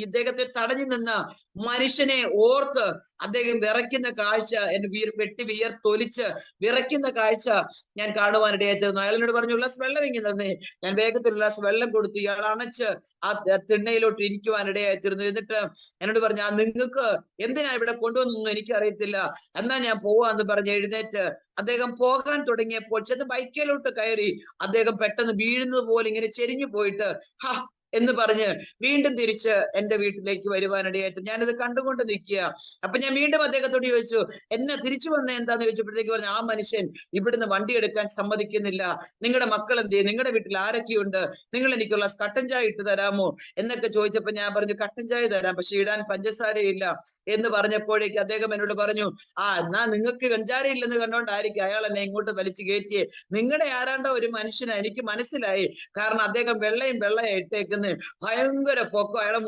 ഇദ്ദേഹത്തെ തടഞ്ഞു നിന്ന മനുഷ്യനെ ഓർത്ത് അദ്ദേഹം വിറയ്ക്കുന്ന കാഴ്ച, എന്നെ വെട്ടി വിയർത്തൊലിച്ച് വിറയ്ക്കുന്ന കാഴ്ച ഞാൻ കാണുവാനിടയായി തീർന്നു. അയാളിനോട് പറഞ്ഞു, ഗ്ലാസ് വെള്ളം ഇങ്ങനെ തന്നെ. ഞാൻ വേഗത്തിൽ ഗ്ലാസ് വെള്ളം കൊടുത്തു. ഇയാൾ അണച്ച് ആ തിണ്ണയിലോട്ട് ഇരിക്കുവാനിടയായി തീർന്നു. എന്നിട്ട് എന്നോട് പറഞ്ഞു, നിങ്ങൾക്ക് എന്തിനാ ഇവിടെ കൊണ്ടുവന്നൊന്നും എനിക്കറിയത്തില്ല, എന്നാ ഞാൻ പോവാന്ന് പറഞ്ഞ് എഴുന്നേറ്റ് അദ്ദേഹം പോകാൻ തുടങ്ങിയപ്പോൾ ചെന്ന് ബൈക്കിലോട്ട് കയറി അദ്ദേഹം പെട്ടെന്ന് വീഴുന്നത് പോലെ ഇങ്ങനെ ചെരിഞ്ഞു പോയിട്ട് ഹ എന്ന് പറഞ്ഞ് വീണ്ടും തിരിച്ച് എന്റെ വീട്ടിലേക്ക് വരുവാനിടയായിട്ട് ഞാനിത് കണ്ടുകൊണ്ട് നിൽക്കുക. അപ്പൊ ഞാൻ വീണ്ടും അദ്ദേഹത്തോട് ചോദിച്ചു, എന്നെ തിരിച്ചു വന്ന എന്താന്ന് ചോദിച്ചപ്പോഴത്തേക്ക് പറഞ്ഞു, ആ മനുഷ്യൻ ഇവിടുന്ന് വണ്ടി എടുക്കാൻ സമ്മതിക്കുന്നില്ല. നിങ്ങളുടെ മക്കൾ എന്ത് ചെയ്യും, നിങ്ങളുടെ വീട്ടിൽ ആരൊക്കെയുണ്ട്, നിങ്ങൾ എനിക്കുള്ള കട്ടൻ ചായ ഇട്ട് തരാമോ എന്നൊക്കെ ചോദിച്ചപ്പോ ഞാൻ പറഞ്ഞു, കട്ടൻ ചായ തരാം, പക്ഷെ ഇടാൻ പഞ്ചസാരയില്ല എന്ന് പറഞ്ഞപ്പോഴേക്ക് അദ്ദേഹം എന്നോട് പറഞ്ഞു, എന്നാ നിങ്ങൾക്ക് പഞ്ചാരയില്ലെന്ന് കണ്ടോണ്ടായിരിക്കും അയാൾ എന്നെ ഇങ്ങോട്ട് വലിച്ചു കയറ്റിയേ. നിങ്ങളുടെ ആരാണ്ടോ ഒരു മനുഷ്യനാ, എനിക്ക് മനസ്സിലായി. കാരണം അദ്ദേഹം വെള്ളയും ഇട്ടേക്കുന്നത് ഭയങ്കര പൊക്കം, അയാളെ